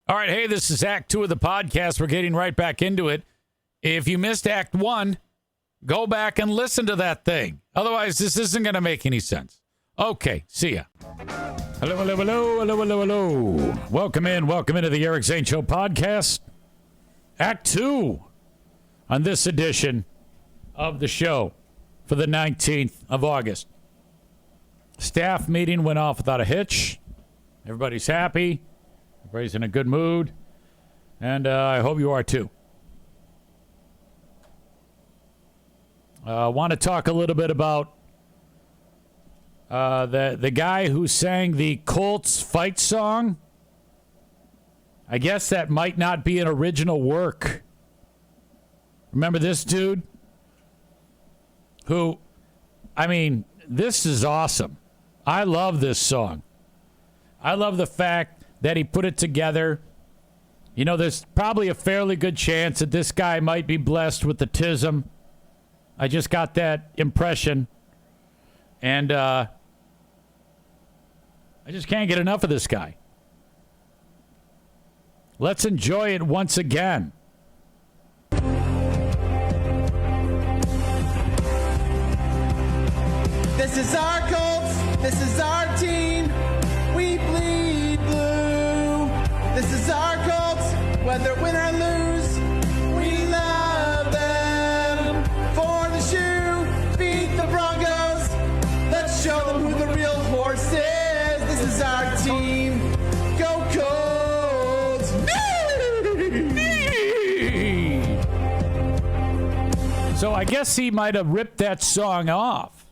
All right, hey, this is Act 2 of the podcast. We're getting right back into it. If you missed Act 1, go back and listen to that thing. Otherwise, this isn't going to make any sense. Okay, see ya. Hello, hello, hello, hello, hello, hello. Welcome into the Eric Zane Show podcast. Act 2 on this edition of the show for the 19th of August. Staff meeting went off without a hitch. Everybody's happy. Everybody's in a good mood. And I hope you are too. I want to talk a little bit about the guy who sang the Colts fight song. I guess that might not be an original work. Remember this dude? Who, I mean, this is awesome. I love this song. I love the fact that he put it together. You know, there's probably a fairly good chance that this guy might be blessed with the tism. I just got that impression. And I just can't get enough of this guy. Let's enjoy it once again. This is our Colts. This is our team. We bleed blue. This is our Colts. Whether win or lose, we love them. For the shoe, beat the Broncos. Let's show them who the real horse is. This is our team. Go Colts. So I guess he might have ripped that song off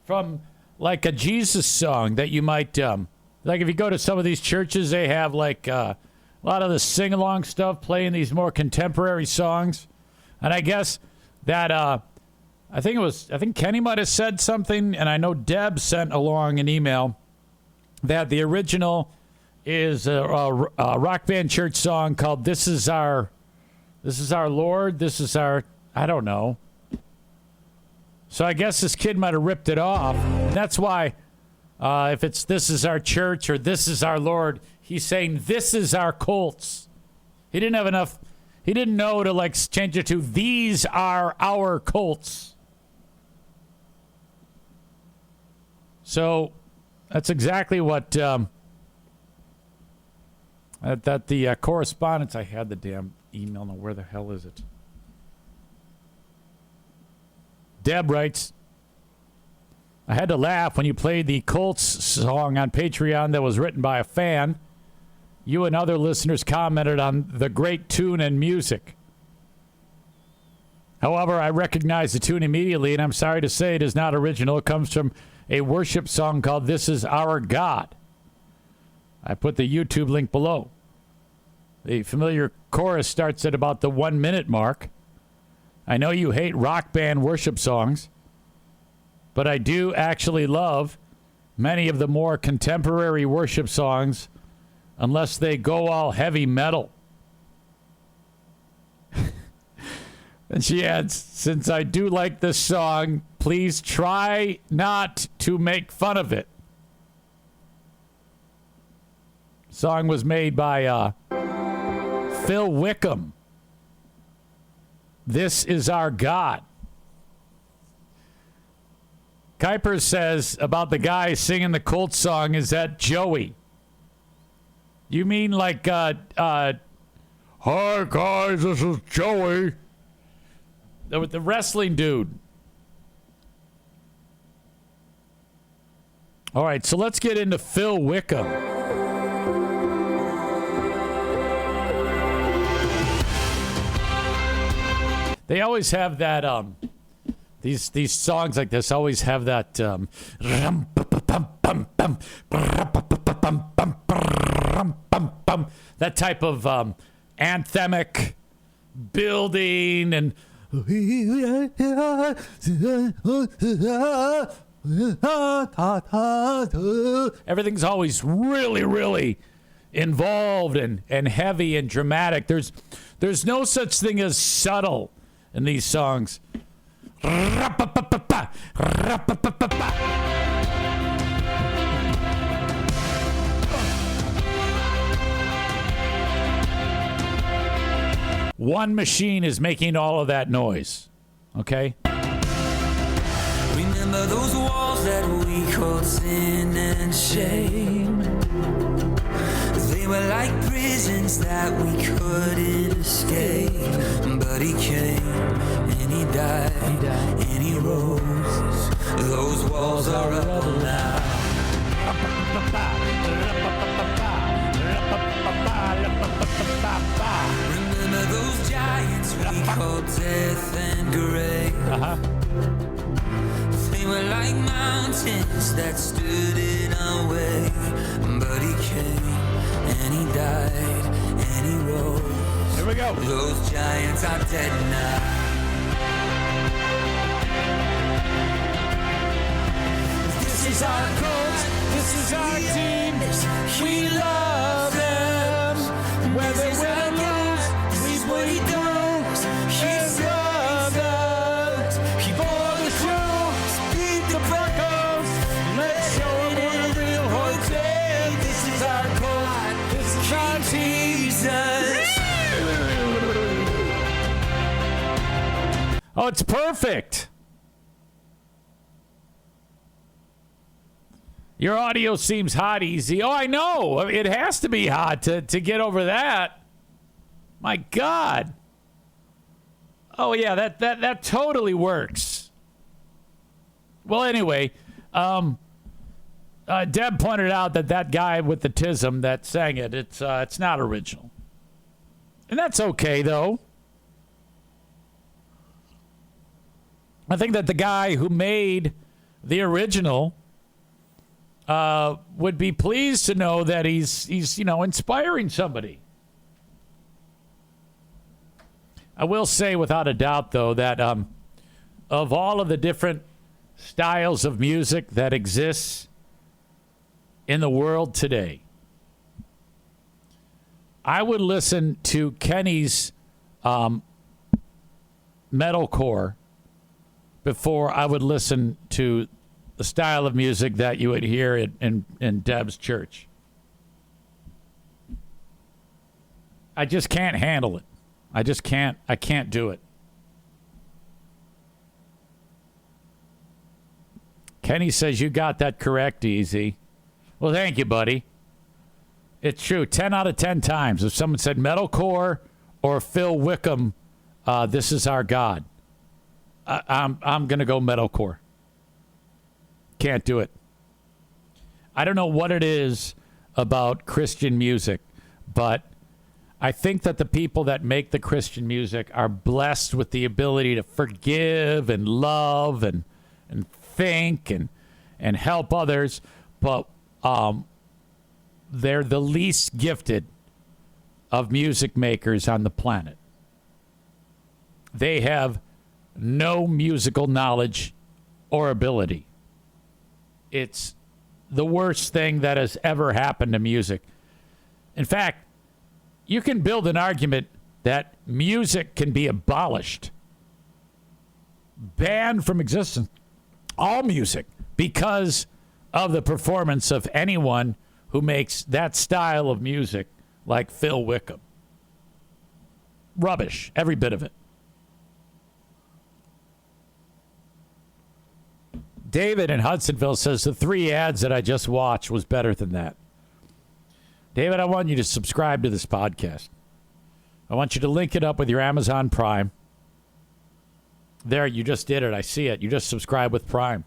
from like a Jesus song that you might, like if you go to some of these churches, they have like a lot of the sing-along stuff playing these more contemporary songs. And I guess that, I think Kenny might have said something, and I know Deb sent along an email that the original is a rock band church song called This Is Our Lord, This Is Our, I don't know. So I guess this kid might have ripped it off. That's why if it's This Is Our Church or This Is Our Lord, he's saying This Is Our Colts. He didn't have enough. He didn't know to like change it to These Are Our Colts. So that's exactly what that the correspondence. I had the damn email. Now where the hell is it? Deb writes, I had to laugh when you played the Colts song on Patreon that was written by a fan. You and other listeners commented on the great tune and music. However, I recognize the tune immediately, and I'm sorry to say it is not original. It comes from a worship song called This Is Our God. I put the YouTube link below. The familiar chorus starts at about the 1 minute mark. I know you hate rock band worship songs, but I do actually love many of the more contemporary worship songs, unless they go all heavy metal. And she adds, since I do like this song, please try not to make fun of it. Song was made by Phil Wickham. This Is Our God. Kuiper says about the guy singing the Colts song, is that Joey? You mean like, hi guys, this is Joey. The wrestling dude. All right, so let's get into Phil Wickham. They always have that, these songs like this always have that, that type of anthemic building and everything's always really, really involved and heavy and dramatic. There's no such thing as subtle in these songs. one machine is making all of that noise. Okay? Remember those walls that we called sin and shame? They were like prisons that we couldn't escape. But he came and he died and he rose. Those walls are up now. Remember those giants we called death and grave? They were like mountains that stood in our way. But he came and he died and he rose. Here we go. Those giants are dead now. This is our cult. This is our team. We love them. Whether we lose, we bleed through. He's loved us. He bore the truth. Beat the buckles. Let's show them what a real heart's in. This is our cult. This is our Jesus. Oh, it's perfect. Your audio seems hot, Easy. Oh, I know. It has to be hot to get over that. My God. Oh, yeah, that totally works. Well, anyway, Deb pointed out that guy with the tism that sang it, it's not original. And that's okay, though. I think that the guy who made the original would be pleased to know that he's inspiring somebody. I will say without a doubt, though, that of all of the different styles of music that exists in the world today, I would listen to Kenny's metalcore before I would listen to the style of music that you would hear in Deb's church. I just can't handle it. I can't do it. Kenny says you got that correct, Easy. Well, thank you, buddy. It's true. 10 out of 10 times. If someone said metalcore or Phil Wickham, This Is Our God, I'm going to go metalcore. Can't do it. I don't know what it is about Christian music, but I think that the people that make the Christian music are blessed with the ability to forgive and love and think and help others, but they're the least gifted of music makers on the planet. They have no musical knowledge or ability. It's the worst thing that has ever happened to music. In fact, you can build an argument that music can be abolished, banned from existence, all music, because of the performance of anyone who makes that style of music like Phil Wickham. Rubbish, every bit of it. David in Hudsonville says the 3 ads that I just watched was better than that. David, I want you to subscribe to this podcast. I want you to link it up with your Amazon Prime. There, you just did it. I see it. You just subscribed with Prime.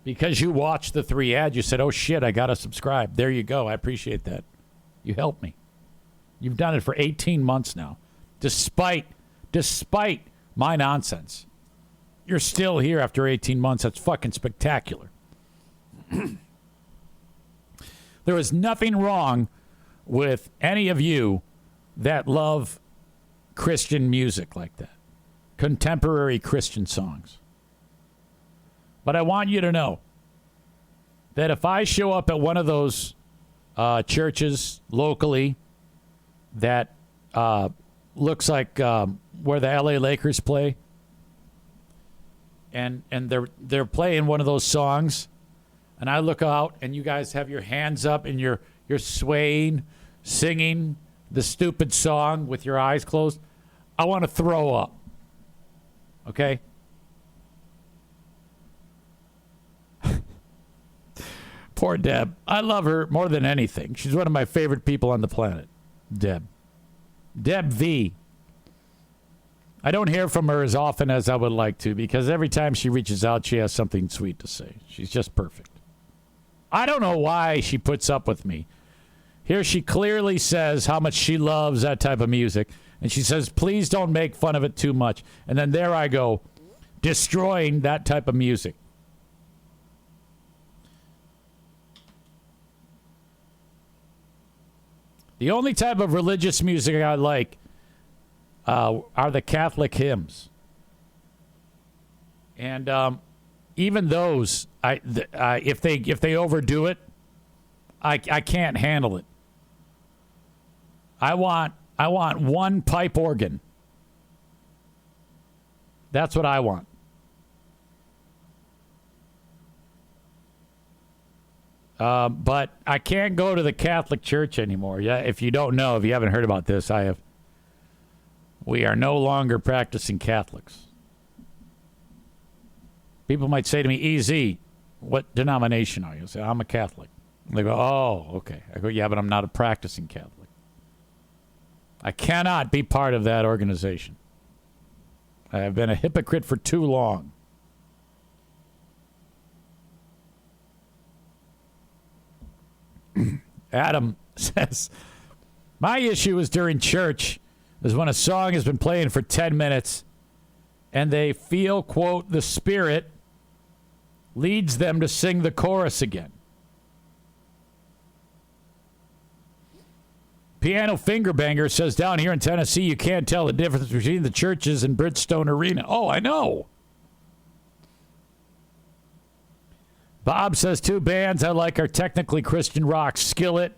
Because you watched the 3 ads, you said, oh, shit, I got to subscribe. There you go. I appreciate that. You helped me. You've done it for 18 months now. Despite my nonsense. You're still here after 18 months. That's fucking spectacular. There is nothing wrong with any of you that love Christian music like that. Contemporary Christian songs. But I want you to know that if I show up at one of those churches locally that looks like where the LA Lakers play, and they're playing one of those songs, and I look out and you guys have your hands up and you're swaying, singing the stupid song with your eyes closed, I want to throw up. Okay? Poor Deb. I love her more than anything. She's one of my favorite people on the planet. Deb. Deb V. I don't hear from her as often as I would like to because every time she reaches out, she has something sweet to say. She's just perfect. I don't know why she puts up with me. Here she clearly says how much she loves that type of music. And she says, please don't make fun of it too much. And then there I go, destroying that type of music. The only type of religious music I like are the Catholic hymns. And even those, if they overdo it, I can't handle it. I want one pipe organ. That's what I want. But I can't go to the Catholic Church anymore. Yeah, if you don't know, if you haven't heard about this, we are no longer practicing Catholics. People might say to me, EZ, what denomination are you? I say, I'm a Catholic. They go, oh, okay. I go, yeah, but I'm not a practicing Catholic. I cannot be part of that organization. I have been a hypocrite for too long. Adam says, my issue is during church is when a song has been playing for 10 minutes and they feel, quote, the Spirit leads them to sing the chorus again. Piano Finger Banger says, down here in Tennessee, you can't tell the difference between the churches and Bridgestone Arena. Oh, I know. Bob says, two bands I like are technically Christian rock, Skillet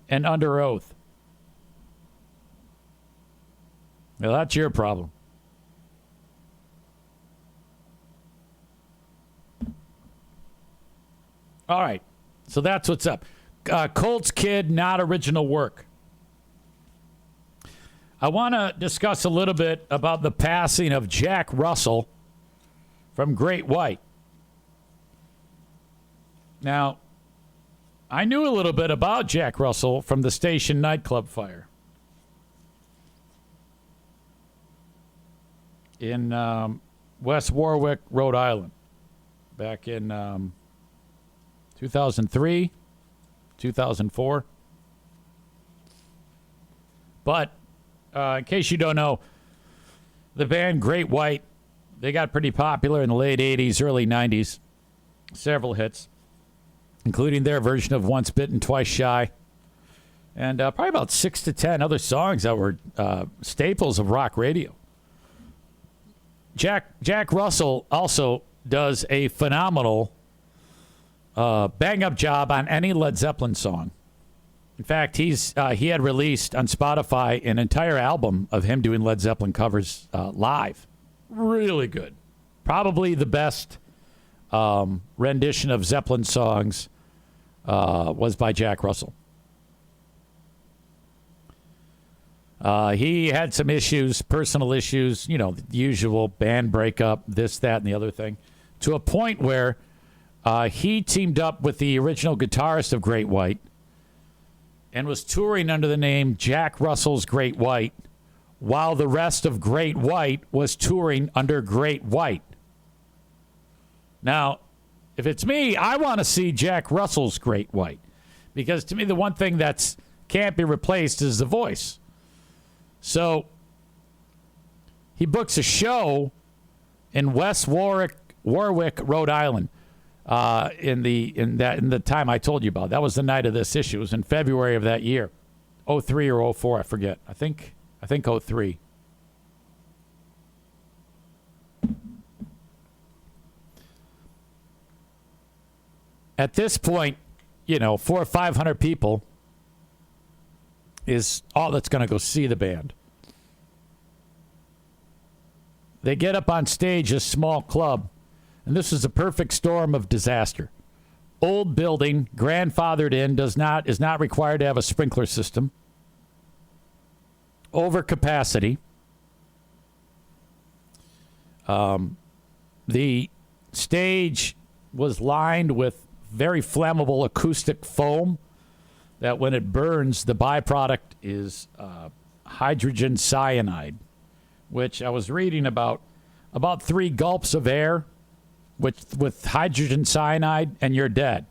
and Under Oath. Well, that's your problem. All right. So that's what's up. Colt's Kid, not original work. I want to discuss a little bit about the passing of Jack Russell from Great White. Now, I knew a little bit about Jack Russell from the station nightclub fire in West Warwick, Rhode Island, back in 2003, 2004. But in case you don't know, the band Great White, they got pretty popular in the late 80s, early 90s. Several hits, including their version of Once Bitten, Twice Shy. And probably about 6 to 10 other songs that were staples of rock radio. Jack Russell also does a phenomenal bang-up job on any Led Zeppelin song. In fact, he had released on Spotify an entire album of him doing Led Zeppelin covers live. Really good. Probably the best rendition of Zeppelin songs was by Jack Russell. He had some issues, personal issues, you know, the usual band breakup, this, that, and the other thing, to a point where he teamed up with the original guitarist of Great White and was touring under the name Jack Russell's Great White, while the rest of Great White was touring under Great White. Now, if it's me, I want to see Jack Russell's Great White, because to me, the one thing that can't be replaced is the voice. So he books a show in West Warwick, Rhode Island. In the time I told you about. That was the night of this issue. It was in February of that year. 03 or 04, I forget. I think 03. At this point, you know, 400 or 500 people is all that's going to go see the band. They get up on stage, a small club. And this is a perfect storm of disaster. Old building, grandfathered in, is not required to have a sprinkler system. Overcapacity. The stage was lined with very flammable acoustic foam that when it burns, the byproduct is hydrogen cyanide, which I was reading about 3 gulps of air with hydrogen cyanide and you're dead.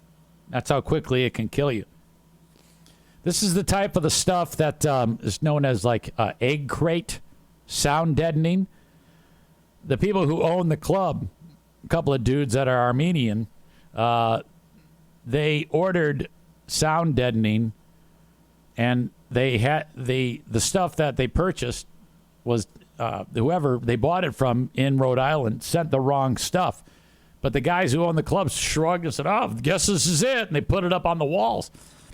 That's how quickly it can kill you. This is the type of the stuff that is known as like egg crate sound deadening. The people who own the club, a couple of dudes that are Armenian, they ordered sound deadening, and they had the stuff that they purchased was whoever they bought it from in Rhode Island sent the wrong stuff. But the guys who own the club shrugged and said, "Oh, guess this is it," and they put it up on the walls.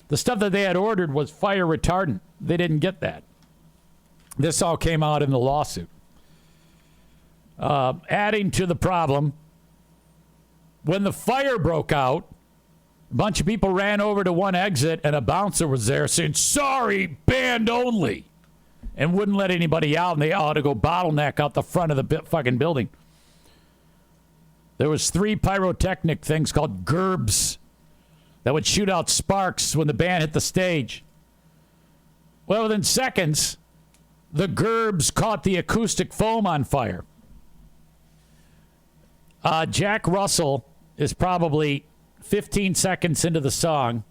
The stuff that they had ordered was fire retardant. They didn't get that. This all came out in the lawsuit. Adding to the problem, when the fire broke out, a bunch of people ran over to one exit, and a bouncer was there saying, "Sorry, band only," and wouldn't let anybody out, and they all had to go bottleneck out the front of the fucking building. There was 3 pyrotechnic things called gerbs that would shoot out sparks when the band hit the stage. Well, within seconds, the gerbs caught the acoustic foam on fire. Jack Russell is probably 15 seconds into the song.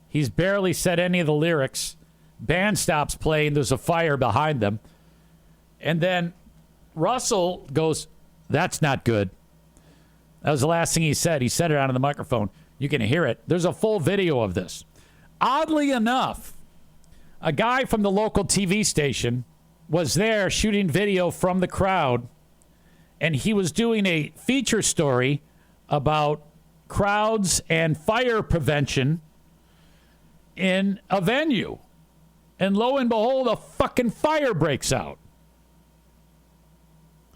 He's barely said any of the lyrics. Band stops playing. There's a fire behind them. And then Russell goes, "That's not good." That was the last thing he said. He said it onto the microphone. You can hear it. There's a full video of this. Oddly enough, a guy from the local TV station was there shooting video from the crowd, and he was doing a feature story about crowds and fire prevention in a venue. And lo and behold, a fucking fire breaks out.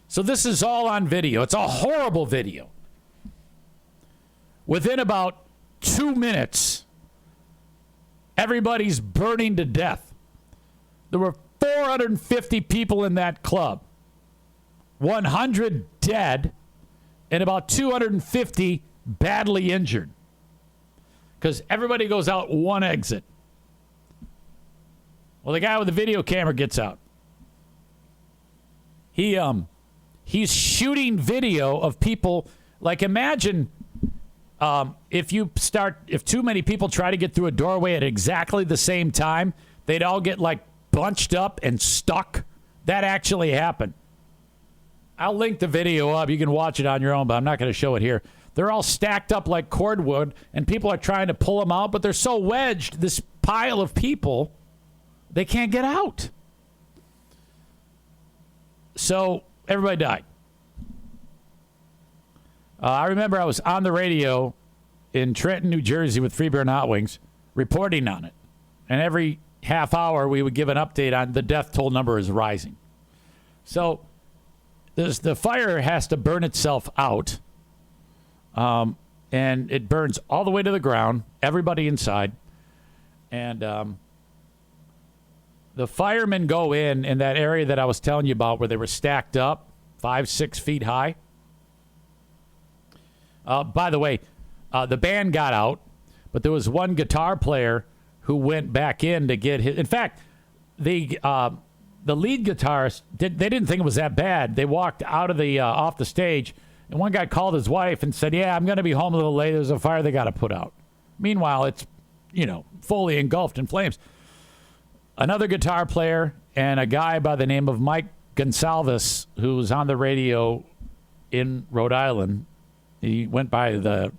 So this is all on video. It's a horrible video. Within about 2 minutes, everybody's burning to death. There were 450 people in that club, 100 dead, and about 250 badly injured. Because everybody goes out one exit. Well, the guy with the video camera gets out. He's shooting video of people. Like, imagine if too many people try to get through a doorway at exactly the same time, they'd all get like bunched up and stuck. That actually happened. I'll link the video up. You can watch it on your own, but I'm not going to show it here. They're all stacked up like cordwood, and people are trying to pull them out, but they're so wedged, this pile of people, they can't get out. So everybody died. I remember I was on the radio in Trenton, New Jersey with Free Beer and Hot Wings reporting on it. And every half hour we would give an update on the death toll number is rising. So the fire has to burn itself out. And it burns all the way to the ground, everybody inside. And the firemen go in that area that I was telling you about where they were stacked up 5-6 feet high. By the way, the band got out, but there was one guitar player who went back in to get his. In fact, the lead guitarist they didn't think it was that bad. They walked out of the off the stage, and one guy called his wife and said, "Yeah, I'm going to be home a little late. There's a fire they got to put out." Meanwhile, it's fully engulfed in flames. Another guitar player and a guy by the name of Mike Gonsalves, who was on the radio in Rhode Island. He went by the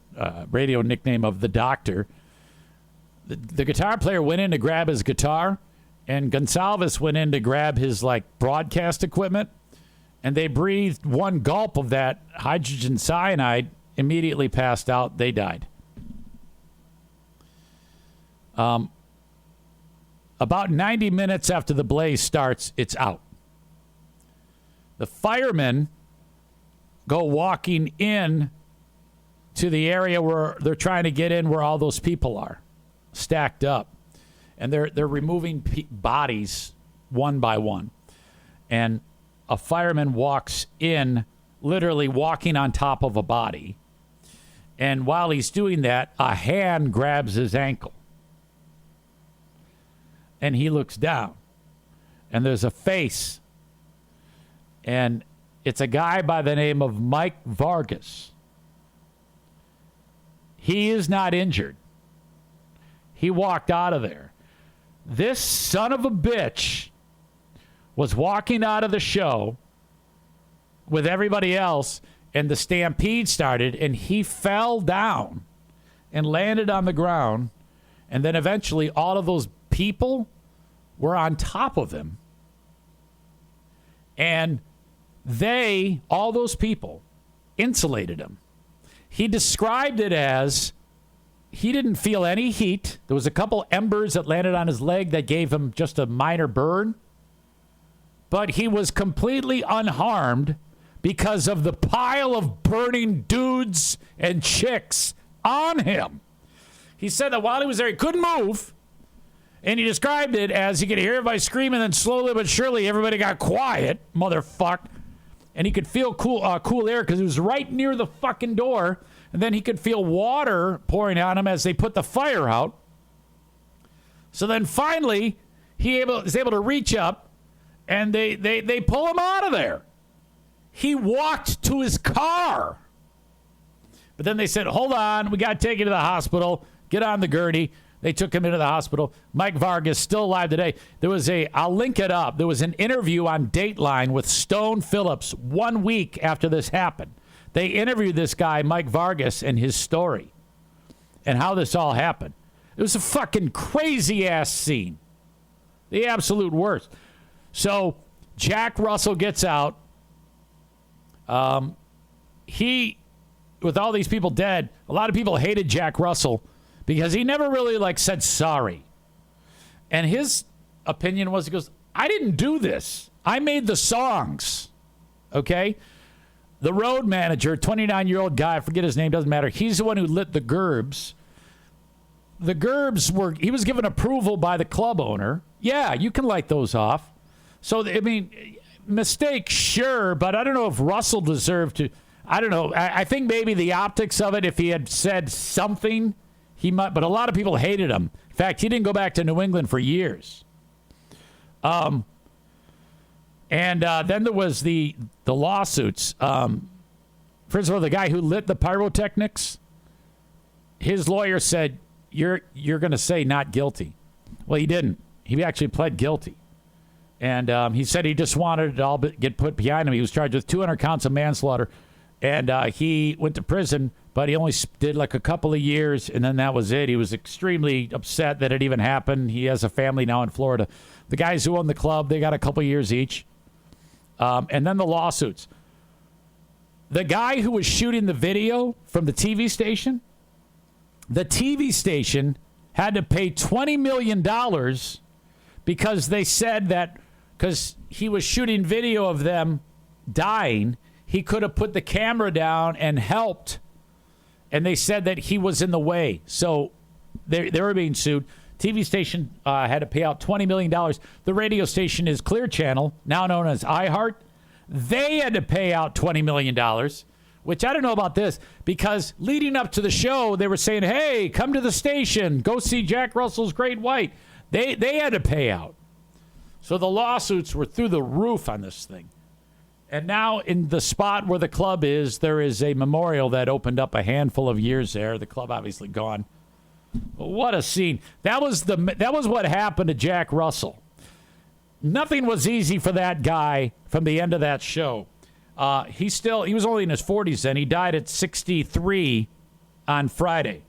radio nickname of the Doctor. The guitar player went in to grab his guitar, and Gonsalves went in to grab his broadcast equipment, and they breathed one gulp of that hydrogen cyanide, immediately passed out. They died. About 90 minutes after the blaze starts, it's out. The firemen go walking in to the area where they're trying to get in, where all those people are stacked up, and they're removing bodies one by one. And a fireman walks in literally walking on top of a body. And while he's doing that, a hand grabs his ankle. And he looks down. And there's a face. And it's a guy by the name of Mike Vargas. He is not injured. He walked out of there. This son of a bitch was walking out of the show with everybody else, and the stampede started, and he fell down and landed on the ground. And then eventually all of those people were on top of him. And all those people, insulated him. He described it as he didn't feel any heat. There was a couple embers that landed on his leg that gave him just a minor burn. But he was completely unharmed because of the pile of burning dudes and chicks on him. He said that while he was there, he couldn't move. And he described it as you could hear everybody screaming, and then slowly but surely everybody got quiet, motherfucker. And he could feel cool air because it was right near the fucking door. And then he could feel water pouring on him as they put the fire out. So then finally, he was able to reach up, and they pull him out of there. He walked to his car. But then they said, hold on, we got to take you to the hospital. Get on the gurney. They took him into the hospital. Mike Vargas, still alive today. I'll link it up. There was an interview on Dateline with Stone Phillips 1 week after this happened. They interviewed this guy, Mike Vargas, and his story and how this all happened. It was a fucking crazy-ass scene. The absolute worst. So Jack Russell gets out. With all these people dead, a lot of people hated Jack Russell because he never really said sorry. And his opinion was, he goes, I didn't do this. I made the songs. Okay? The road manager, 29-year-old guy, I forget his name, doesn't matter. He's the one who lit the gerbs. The gerbs he was given approval by the club owner. Yeah, you can light those off. So, I mean, mistake, sure, but I don't know if Russell deserved to. I don't know. I think maybe the optics of it, if he had said something, he might, but a lot of people hated him. In fact, he didn't go back to New England for years. And then there was the lawsuits. First of all, the guy who lit the pyrotechnics, his lawyer said, you're going to say not guilty. Well, he didn't. He actually pled guilty. And he said he just wanted it all get put behind him. He was charged with 200 counts of manslaughter. And he went to prison, but he only did a couple of years, and then that was it. He was extremely upset that it even happened. He has a family now in Florida. The guys who own the club, they got a couple of years each. And then the lawsuits. The guy who was shooting the video from the TV station had to pay $20 million because they said that because he was shooting video of them dying, he could have put the camera down and helped. And they said that he was in the way. So they were being sued. TV station had to pay out $20 million. The radio station is Clear Channel, now known as iHeart. They had to pay out $20 million, which I don't know about this, because leading up to the show, they were saying, hey, come to the station. Go see Jack Russell's Great White. They had to pay out. So the lawsuits were through the roof on this thing. And now in the spot where the club is, there is a memorial that opened up a handful of years there. The club obviously gone. But what a scene. That was what happened to Jack Russell. Nothing was easy for that guy from the end of that show. He was only in his 40s then. He died at 63 on Friday.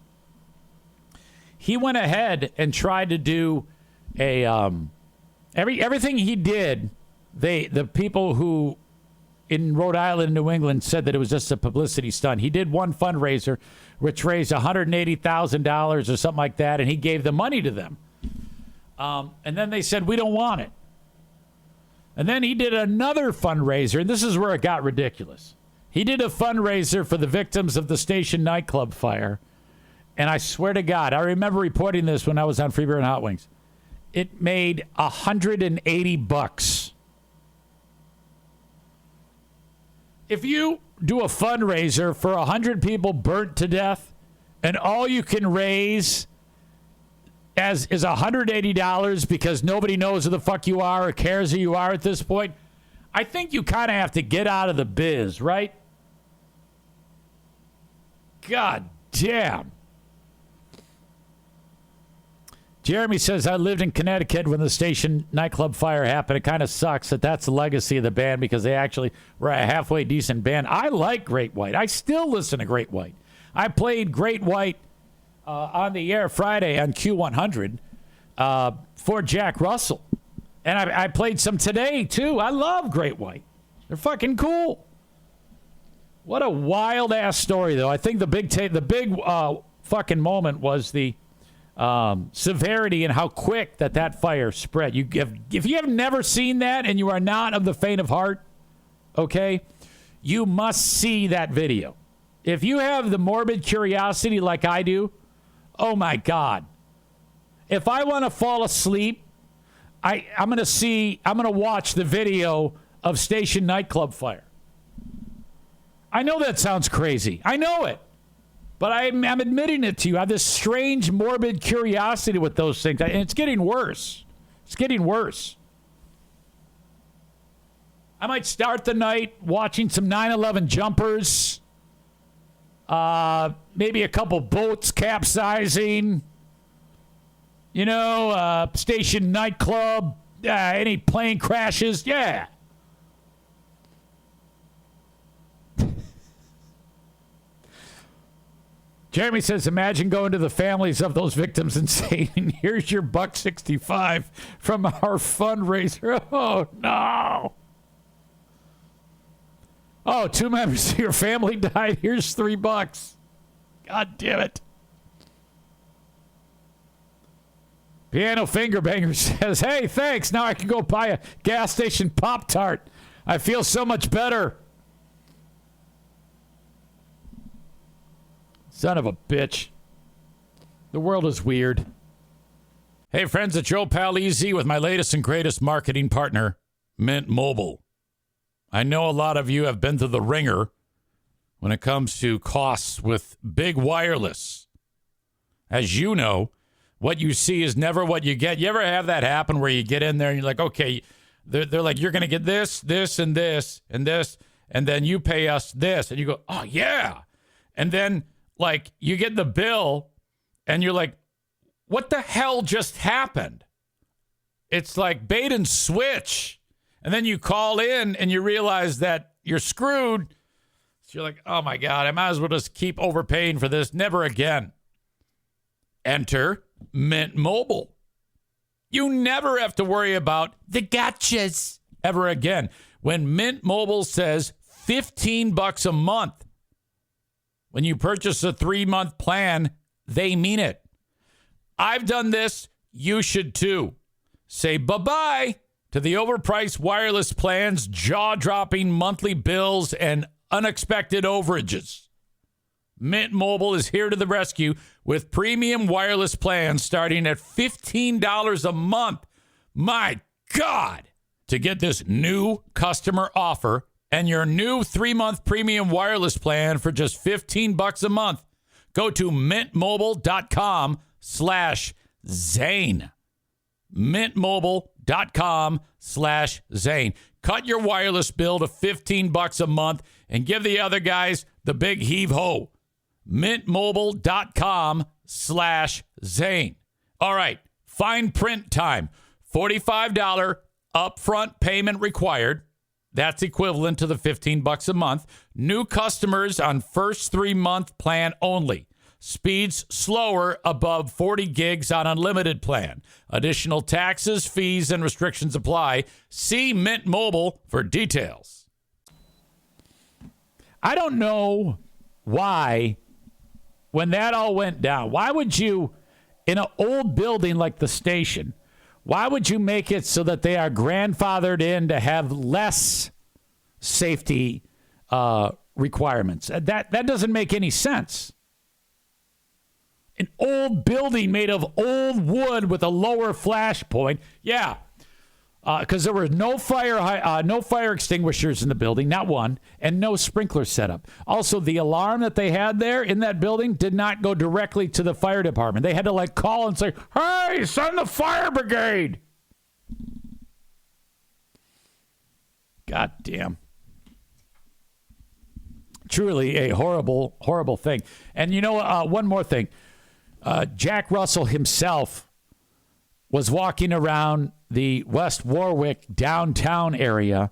He went ahead and tried to do everything he did. The people who in Rhode Island and New England said that it was just a publicity stunt. He did one fundraiser, which raised $180,000 or something like that, and he gave the money to them. And then they said, we don't want it. And then he did another fundraiser, and this is where it got ridiculous. He did a fundraiser for the victims of the station nightclub fire. And I swear to God, I remember reporting this when I was on Free Beer and Hot Wings. It made $180. If you do a fundraiser for 100 people burnt to death and all you can raise is $180 because nobody knows who the fuck you are or cares who you are at this point, I think you kind of have to get out of the biz, right? God damn. Jeremy says, I lived in Connecticut when the station nightclub fire happened. It kind of sucks that that's the legacy of the band because they actually were a halfway decent band. I like Great White. I still listen to Great White. I played Great White on the air Friday on Q100 for Jack Russell. And I played some today, too. I love Great White. They're fucking cool. What a wild-ass story, though. I think the big fucking moment was the severity and how quick that fire spread. If you have never seen that and you are not of the faint of heart, okay, you must see that video. If you have the morbid curiosity like I do, oh my God. If I want to fall asleep, I'm going to watch the video of Station Nightclub fire. I know that sounds crazy. I know it. But I'm admitting it to you. I have this strange, morbid curiosity with those things. And it's getting worse. It's getting worse. I might start the night watching some 9/11 jumpers. Maybe a couple boats capsizing. You know, Station Nightclub. Any plane crashes. Yeah. Jeremy says, imagine going to the families of those victims and saying, here's your $1.65 from our fundraiser. Oh, no. Oh, 2 members of your family died. Here's $3. God damn it. Piano Finger Banger says, hey, thanks. Now I can go buy a gas station Pop-Tart. I feel so much better. Son of a bitch. The world is weird. Hey, friends, it's your pal EZ with my latest and greatest marketing partner, Mint Mobile. I know a lot of you have been to the ringer when it comes to costs with big wireless. As you know, what you see is never what you get. You ever have that happen where you get in there and you're like, okay, they're like, you're going to get this, this, and this, and this, and then you pay us this. And you go, oh, yeah. And then like, you get the bill, and you're like, what the hell just happened? It's like bait and switch. And then you call in, and you realize that you're screwed. So you're like, oh, my God, I might as well just keep overpaying for this. Never again. Enter Mint Mobile. You never have to worry about the gotchas ever again. When Mint Mobile says $15 a month, when you purchase a 3-month plan, they mean it. I've done this. You should too. Say bye-bye to the overpriced wireless plans, jaw-dropping monthly bills, and unexpected overages. Mint Mobile is here to the rescue with premium wireless plans starting at $15 a month. My God! To get this new customer offer and your new 3-month premium wireless plan for just $15 a month, go to mintmobile.com/Zane. Mintmobile.com/Zane. Cut your wireless bill to $15 a month and give the other guys the big heave-ho. Mintmobile.com/Zane. All right, fine print time. $45 upfront payment required. That's equivalent to the $15 a month. New customers on first 3-month plan only. Speeds slower above 40 gigs on unlimited plan. Additional taxes, fees, and restrictions apply. See Mint Mobile for details. I don't know why, when that all went down, why would you, in an old building like the station, why would you make it so that they are grandfathered in to have less safety requirements? That doesn't make any sense. An old building made of old wood with a lower flash point. Yeah, because there were no fire extinguishers in the building, not one, and no sprinkler setup. Also, the alarm that they had there in that building did not go directly to the fire department. They had to call and say, "Hey, send the fire brigade." God damn. Truly a horrible, horrible thing. And you know, one more thing. Jack Russell himself was walking around the West Warwick downtown area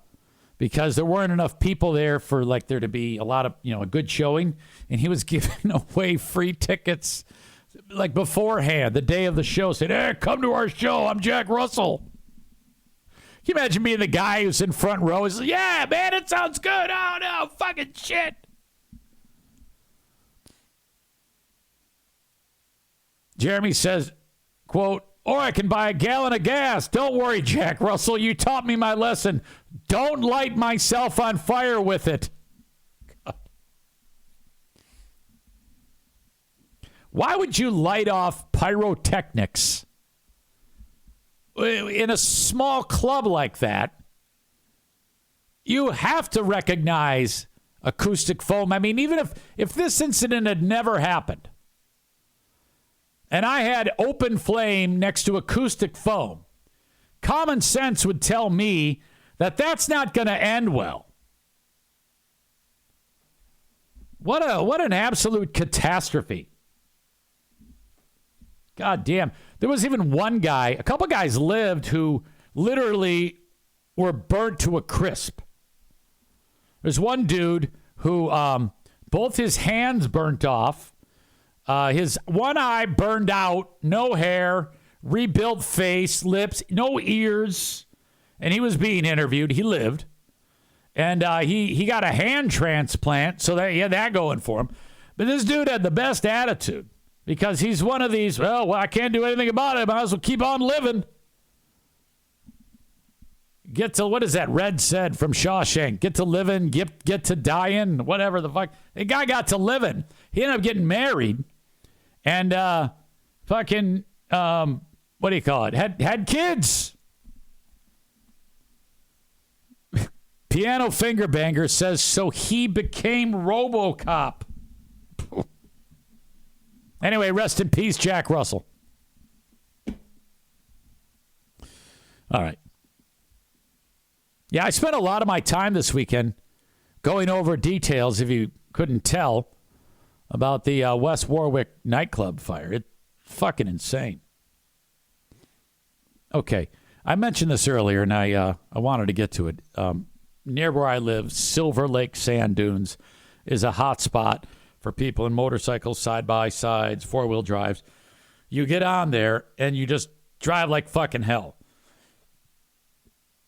because there weren't enough people there for there to be a lot of, a good showing. And he was giving away free tickets beforehand, the day of the show, saying, "Hey, come to our show. I'm Jack Russell." Can you imagine being the guy who's in front row? He's like, "Yeah, man, it sounds good. Oh, no, fucking shit." Jeremy says, quote, "Or I can buy a gallon of gas. Don't worry, Jack Russell. You taught me my lesson. Don't light myself on fire with it." God. Why would you light off pyrotechnics in a small club like that? You have to recognize acoustic foam. I mean, even if this incident had never happened, and I had open flame next to acoustic foam, common sense would tell me that that's not going to end well. What an absolute catastrophe. God damn. There was even one guy, a couple guys lived who literally were burnt to a crisp. There's one dude who both his hands burnt off. His one eye burned out, no hair, rebuilt face, lips, no ears, and he was being interviewed. He lived, and he got a hand transplant, so that he had that going for him. But this dude had the best attitude because he's one of these, well, I can't do anything about it. I might as well keep on living. Get to, what is that Red said from Shawshank? Get to living, get to dying, whatever the fuck. The guy got to living. He ended up getting married. And fucking, what do you call it? Had kids. Piano Finger Banger says, so he became RoboCop. Anyway, rest in peace, Jack Russell. All right. Yeah, I spent a lot of my time this weekend going over details, if you couldn't tell, about the West Warwick nightclub fire. It's fucking insane. Okay, I mentioned this earlier, and I wanted to get to it. Near where I live, Silver Lake Sand Dunes is a hot spot for people in motorcycles, side-by-sides, four-wheel drives. You get on there, and you just drive like fucking hell.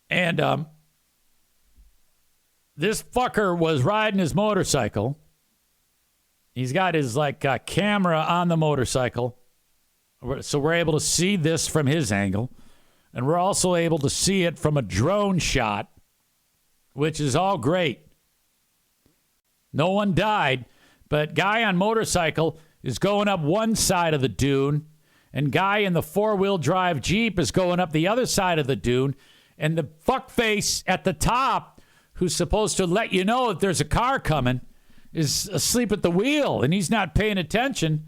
And this fucker was riding his motorcycle. He's got his camera on the motorcycle. So we're able to see this from his angle. And we're also able to see it from a drone shot, which is all great. No one died, but guy on motorcycle is going up one side of the dune, and guy in the four-wheel drive Jeep is going up the other side of the dune, and the fuckface at the top, who's supposed to let you know if there's a car coming, is asleep at the wheel, and he's not paying attention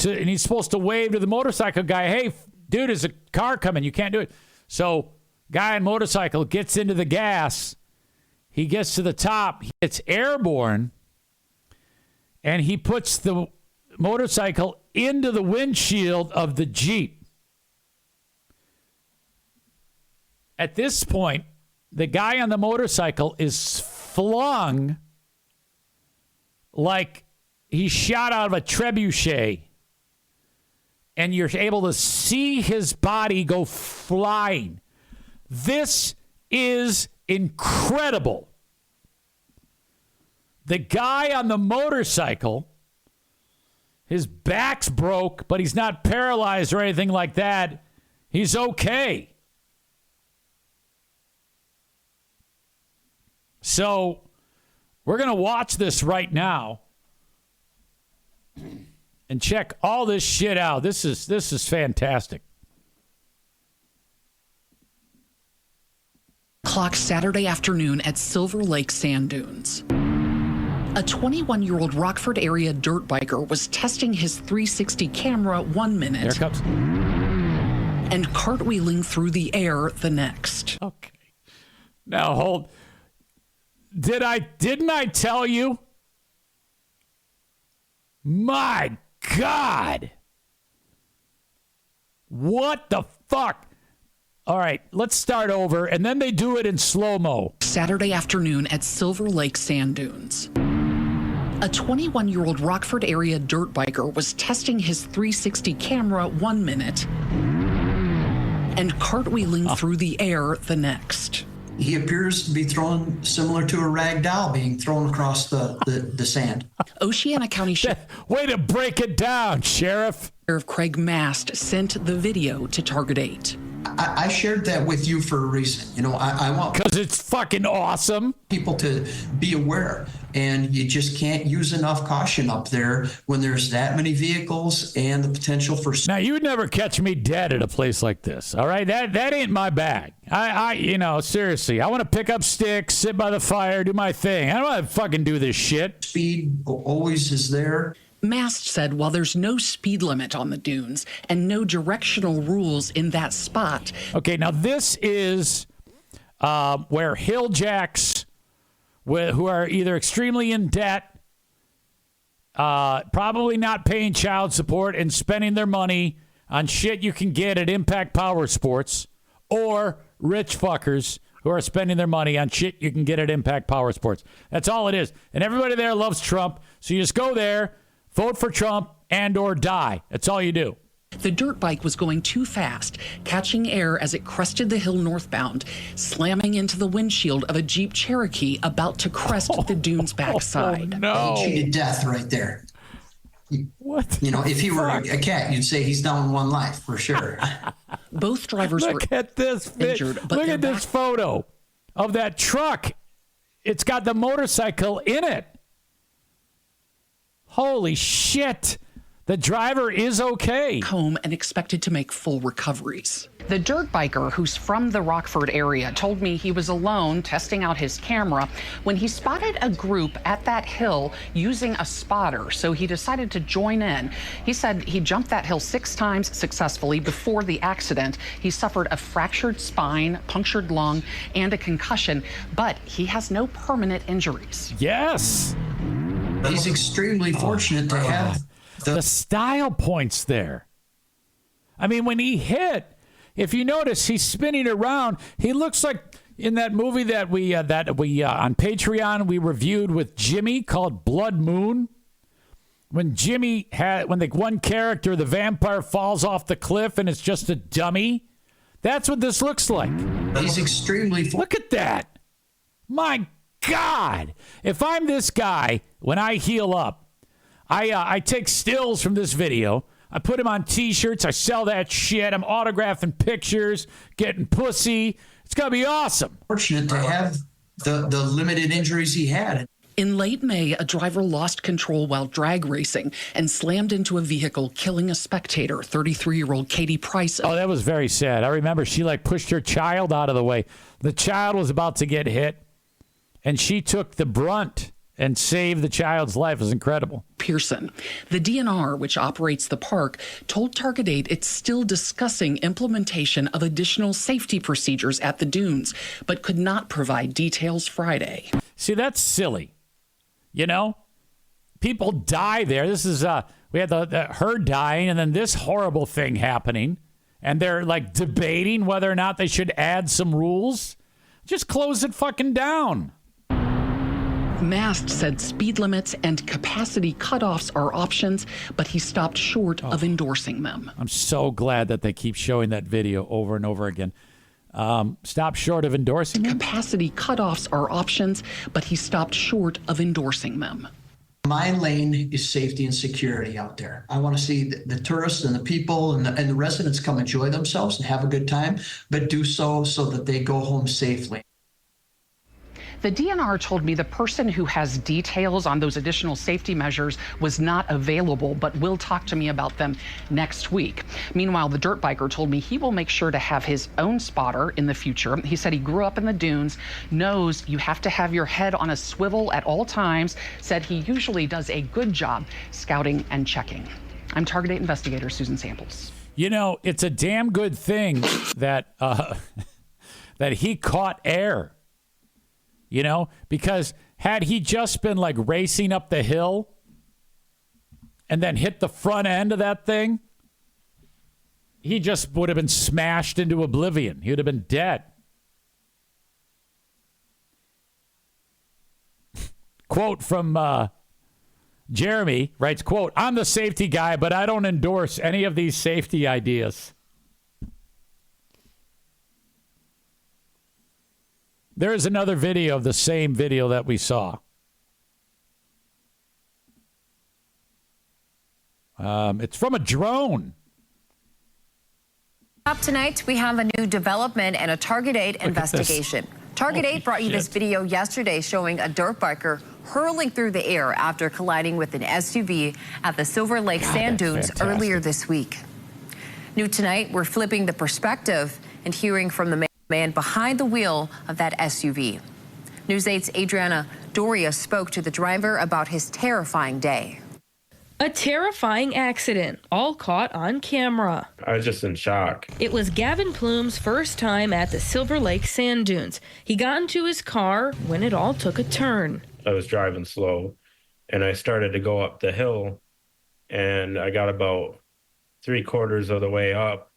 and he's supposed to wave to the motorcycle guy, "Hey, dude, there's a car coming. You can't do it." So guy on motorcycle gets into the gas. He gets to the top. He gets airborne, and he puts the motorcycle into the windshield of the Jeep. At this point, the guy on the motorcycle is flung like he's shot out of a trebuchet. And you're able to see his body go flying. This is incredible. The guy on the motorcycle, his back's broke, but he's not paralyzed or anything like that. He's okay. So we're going to watch this right now and check all this shit out. This is fantastic. o'clock Saturday afternoon at Silver Lake Sand Dunes. A 21-year-old Rockford area dirt biker was testing his 360 camera 1 minute. There it comes. And cartwheeling through the air the next. Okay. Now hold. Didn't I tell you? My God. What the fuck? All right, let's start over, and then they do it in slow-mo. Saturday afternoon at Silver Lake Sand Dunes. A 21-year-old Rockford area dirt biker was testing his 360 camera 1 minute and cartwheeling through the air the next. He appears to be thrown similar to a rag doll being thrown across the sand. Oceana County Way to break it down, Sheriff. Sheriff Craig Mast sent the video to Target 8. I shared that with you for a reason. You know, I want Because it's fucking awesome. people to be aware, and you just can't use enough caution up there when there's that many vehicles and the potential for. Now, you would never catch me dead at a place like this, all right? That ain't my bag. Seriously, I want to pick up sticks, sit by the fire, do my thing. I don't want to fucking do this shit. Speed always is there. Mast said while there's no speed limit on the dunes and no directional rules in that spot. Okay, now this is where hill jacks who are either extremely in debt, probably not paying child support and spending their money on shit you can get at Impact Power Sports, or rich fuckers who are spending their money on shit you can get at Impact Power Sports. That's all it is. And everybody there loves Trump, so you just go there, vote for Trump, and or die. That's all you do. The dirt bike was going too fast, catching air as it crested the hill northbound, slamming into the windshield of a Jeep Cherokee about to crest the dune's backside. Oh, no. He cheated death right there. What? You know, if he were a cat, you'd say he's down one life for sure. Both drivers were Look at this. injured, but Look they're at this back. photo of that truck. It's got the motorcycle in it. Holy shit. The driver is okay. Home and expected to make full recoveries. The dirt biker, who's from the Rockford area, told me he was alone testing out his camera when he spotted a group at that hill using a spotter, so he decided to join in. He said he jumped that hill 6 times successfully before the accident. He suffered a fractured spine, punctured lung, and a concussion, but he has no permanent injuries. Yes. He's extremely fortunate to have The style points there. I mean, when he hit, if you notice, he's spinning around. He looks like in that movie that we on Patreon we reviewed with Jimmy called Blood Moon. When the one character, the vampire, falls off the cliff and it's just a dummy. That's what this looks like. He's extremely fortunate. Look at that. My God. If I'm this guy, when I heal up, I take stills from this video. I put them on T-shirts. I sell that shit. I'm autographing pictures, getting pussy. It's going to be awesome. Fortunate to have the limited injuries he had. In late May, a driver lost control while drag racing and slammed into a vehicle, killing a spectator, 33-year-old Katie Price. Oh, that was very sad. I remember she pushed her child out of the way. The child was about to get hit, and she took the brunt and saved the child's life. It was incredible. Pearson. The DNR, which operates the park, told Target 8 it's still discussing implementation of additional safety procedures at the dunes, but could not provide details Friday. See, that's silly. You know? People die there. This is, we had her dying and then this horrible thing happening. And they're debating whether or not they should add some rules. Just close it fucking down. Mast said speed limits and capacity cutoffs are options, but he stopped short of endorsing them. I'm so glad that they keep showing that video over and over again. Stop short of endorsing them? Capacity cutoffs are options, but he stopped short of endorsing them. My lane is safety and security out there. I want to see the tourists and the people and the residents come enjoy themselves and have a good time, but do so that they go home safely. The DNR told me the person who has details on those additional safety measures was not available, but will talk to me about them next week. Meanwhile, the dirt biker told me he will make sure to have his own spotter in the future. He said he grew up in the dunes, knows you have to have your head on a swivel at all times, said he usually does a good job scouting and checking. I'm Target 8 investigator Susan Samples. You know, it's a damn good thing that that he caught air. You know, because had he just been like racing up the hill and then hit the front end of that thing, he just would have been smashed into oblivion. He would have been dead. Quote from Jeremy writes, quote, "I'm the safety guy, but I don't endorse any of these safety ideas." There is another video of the same video that we saw. It's from a drone. Up tonight, we have a new development and a Target 8 investigation. Target 8 brought you this video yesterday showing a dirt biker hurling through the air after colliding with an SUV at the Silver Lake Sand Dunes earlier this week. New tonight, we're flipping the perspective and hearing from the man behind the wheel of that SUV. News 8's Adriana Doria spoke to the driver about his terrifying day. A terrifying accident, all caught on camera. I was just in shock. It was Gavin Plume's first time at the Silver Lake Sand Dunes. He got into his car when it all took a turn. I was driving slow, and I started to go up the hill, and I got about 3/4 of the way up,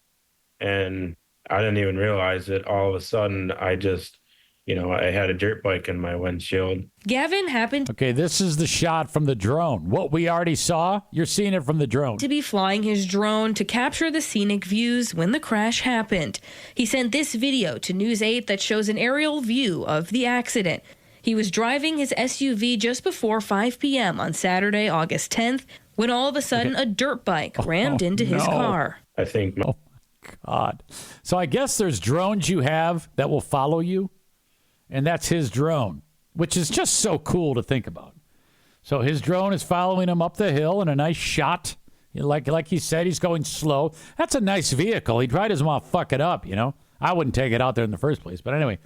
and I didn't even realize it. All of a sudden, I just, I had a dirt bike in my windshield. Gavin happened Okay, this is the shot from the drone. What we already saw, you're seeing it from the drone. to be flying his drone to capture the scenic views when the crash happened. He sent this video to News 8 that shows an aerial view of the accident. He was driving his SUV just before 5 p.m. on Saturday, August 10th, when all of a sudden a dirt bike rammed into his car. I think God. So I guess there's drones you have that will follow you, and that's his drone, which is just so cool to think about. So his drone is following him up the hill in a nice shot. Like he said, he's going slow. That's a nice vehicle. He probably doesn't want to fuck it up, I wouldn't take it out there in the first place. But anyway,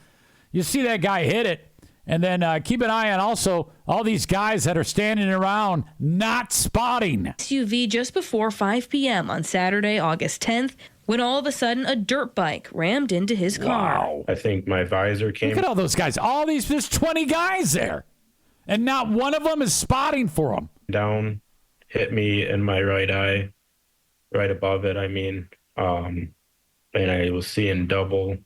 you see that guy hit it. And then keep an eye on also all these guys that are standing around not spotting. SUV just before 5 p.m. on Saturday, August 10th, when all of a sudden a dirt bike rammed into his car. Wow. I think my visor came Look at all those guys. There's 20 guys there. And not one of them is spotting for him. down, hit me in my right eye, right above it, and I was seeing double.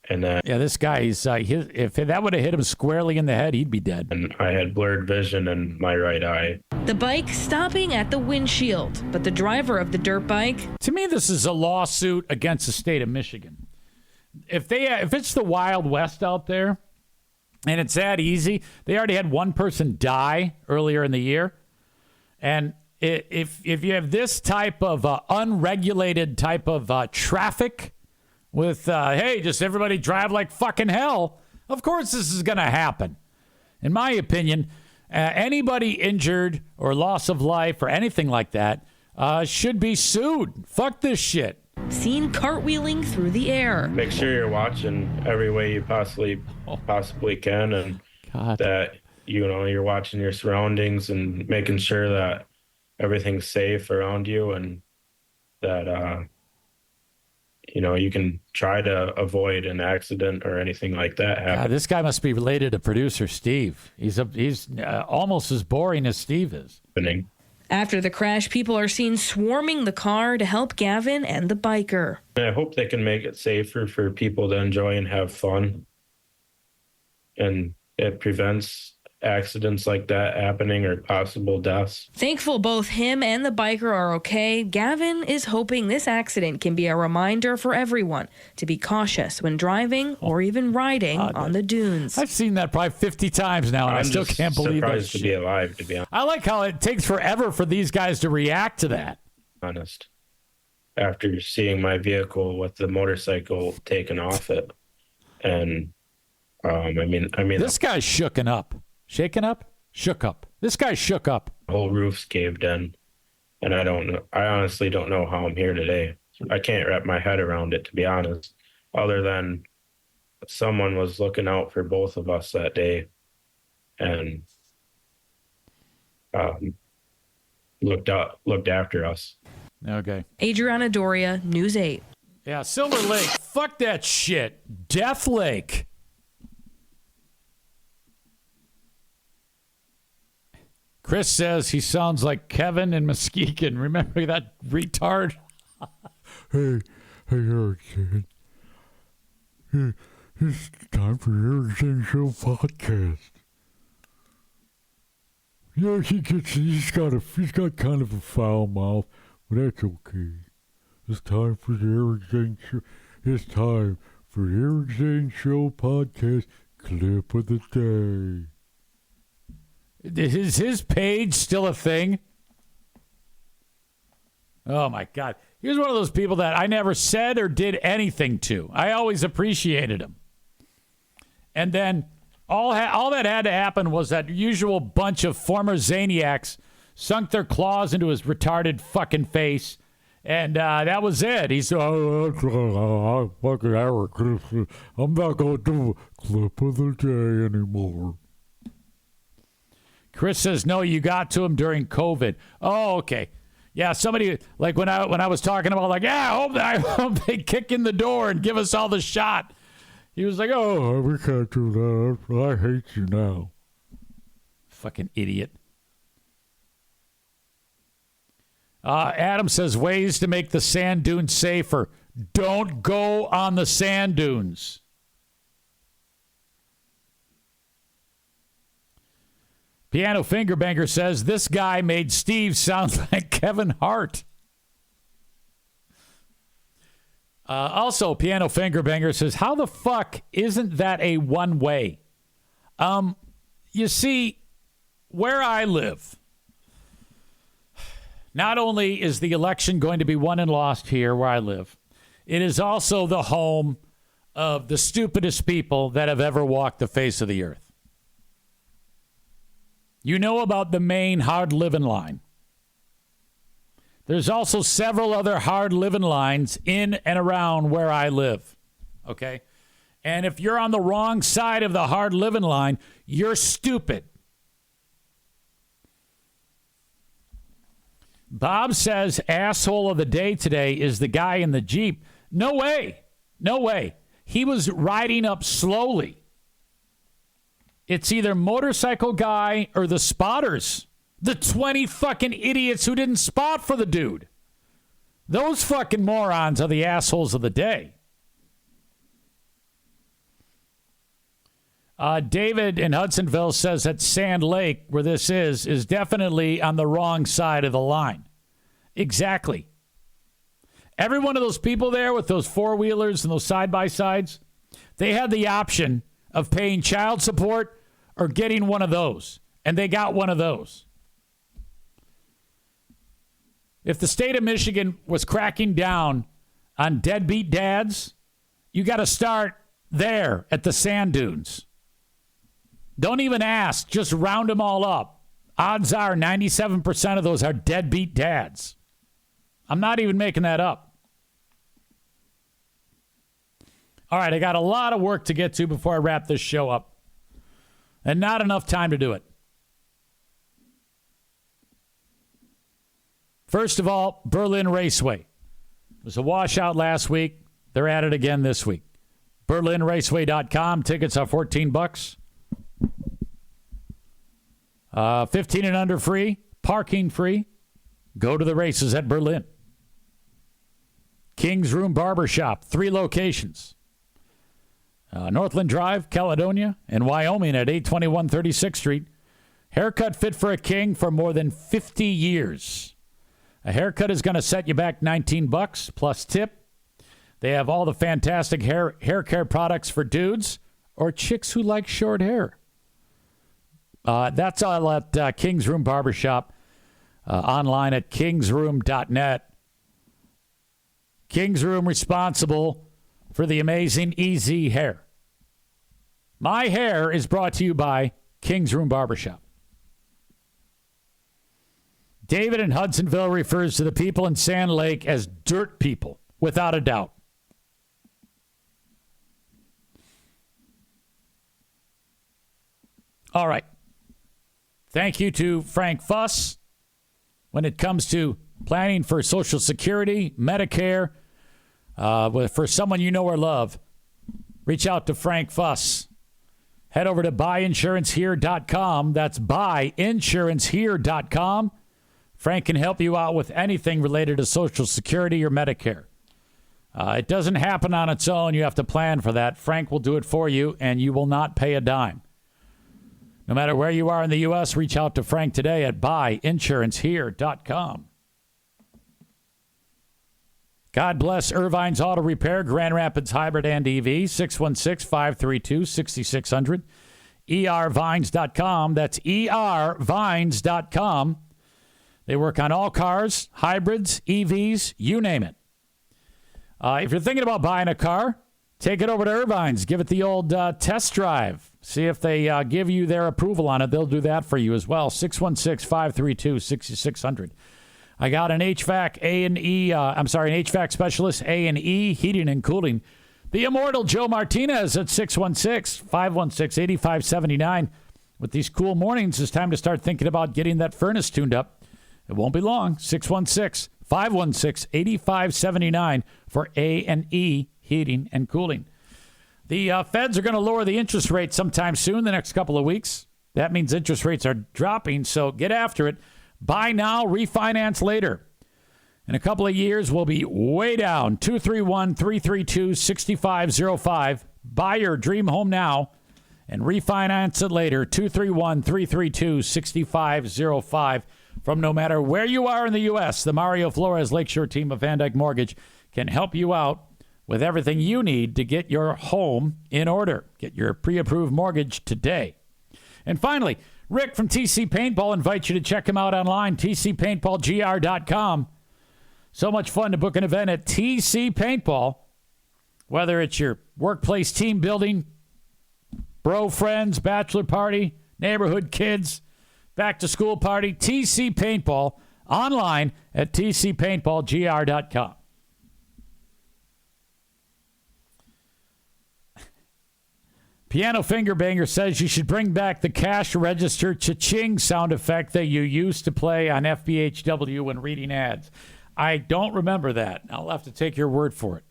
And then this guy, if that would have hit him squarely in the head, he'd be dead. and I had blurred vision in my right eye. The bike stopping at the windshield, but the driver of the dirt bike. To me, this is a lawsuit against the state of Michigan. If it's the Wild West out there, and it's that easy, they already had one person die earlier in the year, and if you have this type of unregulated type of traffic with hey, just everybody drive like fucking hell, of course this is going to happen. In my opinion, anybody injured or loss of life or anything like that should be sued. Fuck this shit. Seen cartwheeling through the air. Make sure you're watching every way you possibly can, and God. that you're watching your surroundings and making sure that everything's safe around you, and that you can try to avoid an accident or anything like that happening. This guy must be related to producer Steve. He's almost as boring as Steve is. After the crash, people are seen swarming the car to help Gavin and the biker. I hope they can make it safer for people to enjoy and have fun, and it prevents accidents like that happening or possible deaths. Thankful both him and the biker are okay, Gavin is hoping this accident can be a reminder for everyone to be cautious when driving or even riding on the dunes. I've seen that probably 50 times now, and I still can't believe that surprised to be shit. alive, to be I like how it takes forever for these guys to react to that. honest. After seeing my vehicle with the motorcycle taken off it, and I mean, This guy's shooken up. Shaken up? Shook up. This guy's shook up. the whole roof's caved in, and I honestly don't know how I'm here today. I can't wrap my head around it, to be honest, other than someone was looking out for both of us that day and looked after us. Okay. Adriana Doria, News 8. Yeah, Silver Lake. Fuck that shit. Death Lake. Chris says he sounds like Kevin in Muskegon. Remember that retard? Hey, Hurricane. It's time for your Hurricane Show podcast. Yeah, he's got kind of a foul mouth, but that's okay. It's time for the Hurricane Show. It's time for the Hurricane Show podcast clip of the day. Is his page still a thing? Oh, my God. He was one of those people that I never said or did anything to. I always appreciated him. And then all that had to happen was that usual bunch of former Zaniacs sunk their claws into his retarded fucking face. And that was it. He said, fucking Eric, I'm not going to do a clip of the day anymore. Chris says, no, you got to him during COVID. Oh, okay. Yeah, somebody, like when I was talking about, like, yeah, I hope they kick in the door and give us all the shot. He was like, oh, we can't do that. I hate you now. Fucking idiot. Adam says, ways to make the sand dunes safer. Don't go on the sand dunes. Piano Fingerbanger says, this guy made Steve sound like Kevin Hart. Also, Piano Fingerbanger says, how the fuck isn't that a one-way? You see, where I live, not only is the election going to be won and lost here where I live, it is also the home of the stupidest people that have ever walked the face of the earth. You know about the main hard living line. There's also several other hard living lines in and around where I live. Okay? And if you're on the wrong side of the hard living line, you're stupid. Bob says asshole of the day today is the guy in the Jeep. No way. No way. He was riding up slowly. It's either motorcycle guy or the spotters. The 20 fucking idiots who didn't spot for the dude. Those fucking morons are the assholes of the day. David in Hudsonville says that Sand Lake, where this is definitely on the wrong side of the line. Exactly. Every one of those people there with those four-wheelers and those side-by-sides, they had the option of paying child support or getting one of those. And they got one of those. If the state of Michigan was cracking down on deadbeat dads, you got to start there at the sand dunes. Don't even ask. Just round them all up. Odds are 97% of those are deadbeat dads. I'm not even making that up. All right, I got a lot of work to get to before I wrap this show up. And not enough time to do it. First of all, Berlin Raceway. It was a washout last week. They're at it again this week. BerlinRaceway.com. Tickets are $14. 15 and under free. Parking free. Go to the races at Berlin. King's Room Barbershop. 3 locations. Northland Drive, Caledonia, and Wyoming at 821 36th Street. Haircut fit for a king for more than 50 years. A haircut is going to set you back $19 plus tip. They have all the fantastic hair care products for dudes or chicks who like short hair. That's all at King's Room Barbershop. Online at kingsroom.net. King's Room responsible for the amazing Easy Hair. My hair is brought to you by King's Room Barbershop. David in Hudsonville refers to the people in Sand Lake as dirt people, without a doubt. All right. Thank you to Frank Fuss. When it comes to planning for Social Security, Medicare, for someone you know or love, reach out to Frank Fuss. Head over to buyinsurancehere.com. That's buyinsurancehere.com. Frank can help you out with anything related to Social Security or Medicare. It doesn't happen on its own. You have to plan for that. Frank will do it for you, and you will not pay a dime. No matter where you are in the U.S., reach out to Frank today at buyinsurancehere.com. God bless Irvine's Auto Repair, Grand Rapids Hybrid and EV, 616-532-6600. ervines.com. That's ervines.com. They work on all cars, hybrids, EVs, you name it. If you're thinking about buying a car, take it over to Irvine's. Give it the old test drive. See if they give you their approval on it. They'll do that for you as well. 616-532-6600. I got an HVAC an HVAC specialist, A&E, heating and cooling. The immortal Joe Martinez at 616-516-8579. With these cool mornings, it's time to start thinking about getting that furnace tuned up. It won't be long. 616-516-8579 for A&E heating and cooling. The feds are going to lower the interest rate sometime soon, the next couple of weeks. That means interest rates are dropping, so get after it. Buy now, refinance later. In a couple of years, we'll be way down. 231-332-6505. Buy your dream home now and refinance it later. 231-332-6505. From no matter where you are in the U.S., the Mario Flores Lakeshore team of Van Dyke Mortgage can help you out with everything you need to get your home in order. Get your pre-approved mortgage today. And finally, Rick from TC Paintball invites you to check him out online, tcpaintballgr.com. So much fun to book an event at TC Paintball. Whether it's your workplace team building, bro friends, bachelor party, neighborhood kids, back to school party, TC Paintball, online at tcpaintballgr.com. Piano Finger Banger says you should bring back the cash register cha-ching sound effect that you used to play on FBHW when reading ads. I don't remember that. I'll have to take your word for it.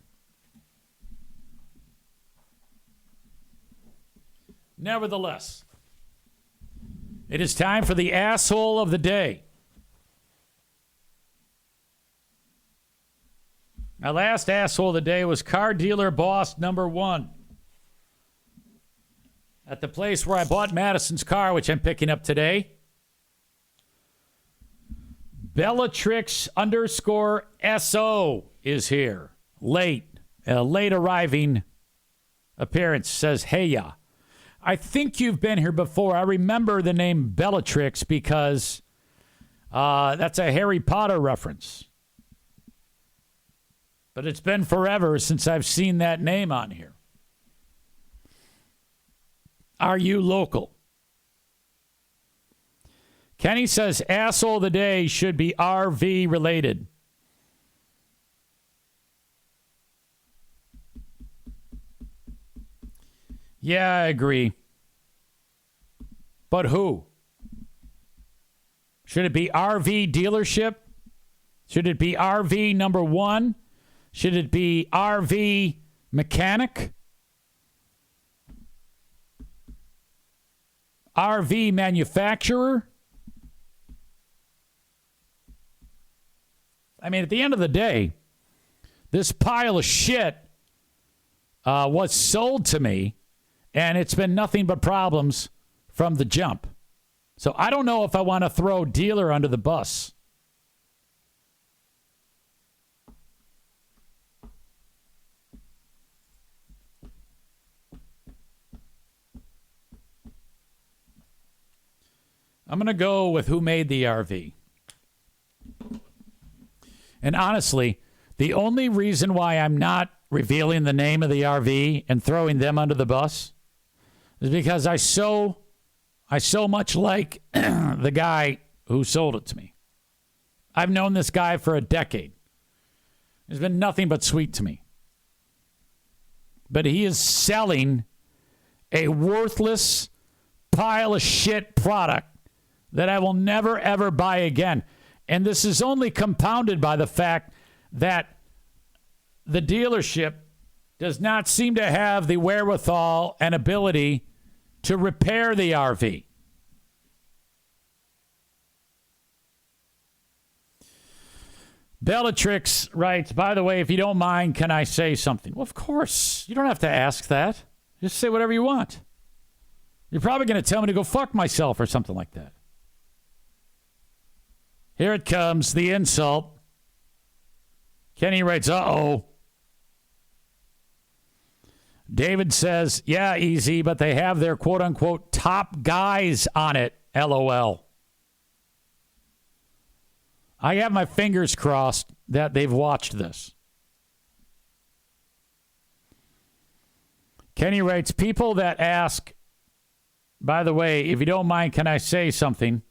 Nevertheless, it is time for the asshole of the day. My last asshole of the day was car dealer boss number 1. At the place where I bought Madison's car, which I'm picking up today. Bellatrix _SO is here. Late arriving appearance. Says, hey ya. I think you've been here before. I remember the name Bellatrix because that's a Harry Potter reference. But it's been forever since I've seen that name on here. Are you local? Kenny says asshole of the day should be RV related. Yeah, I agree. But who? Should it be RV dealership? Should it be RV number 1? Should it be RV mechanic? RV manufacturer? I mean, at the end of the day, this pile of shit was sold to me, and it's been nothing but problems from the jump. So I don't know if I want to throw dealer under the bus. I'm going to go with who made the RV. And honestly, the only reason why I'm not revealing the name of the RV and throwing them under the bus is because I so much like the guy who sold it to me. I've known this guy for a decade. He's been nothing but sweet to me. But he is selling a worthless pile of shit product that I will never, ever buy again. And this is only compounded by the fact that the dealership does not seem to have the wherewithal and ability to repair the RV. Bellatrix writes, by the way, if you don't mind, can I say something? Well, of course. You don't have to ask that. Just say whatever you want. You're probably going to tell me to go fuck myself or something like that. Here it comes, the insult. Kenny writes, uh-oh. David says, yeah, easy, but they have their quote-unquote top guys on it, LOL. I have my fingers crossed that they've watched this. Kenny writes, people that ask, by the way, if you don't mind, can I say something?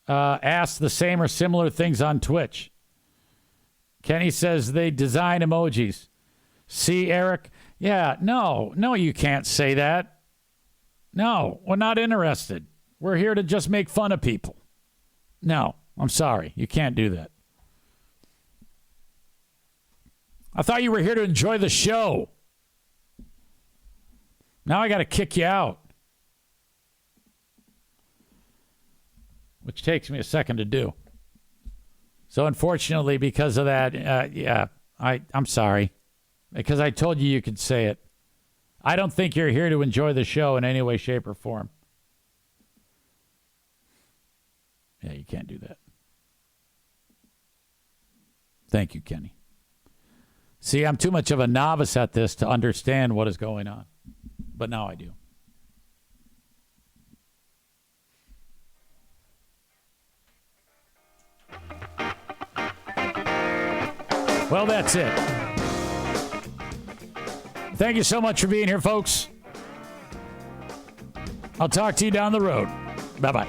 Ask the same or similar things on Twitch. Kenny says they design emojis. See, Eric? Yeah, no, you can't say that. No, we're not interested. We're here to just make fun of people. No, I'm sorry. You can't do that. I thought you were here to enjoy the show. Now I got to kick you out. Which takes me a second to do. So unfortunately, because of that, I'm sorry. Because I told you you could say it. I don't think you're here to enjoy the show in any way, shape, or form. Yeah, you can't do that. Thank you, Kenny. See, I'm too much of a novice at this to understand what is going on. But now I do. Well, that's it. Thank you so much for being here, folks. I'll talk to you down the road. Bye-bye.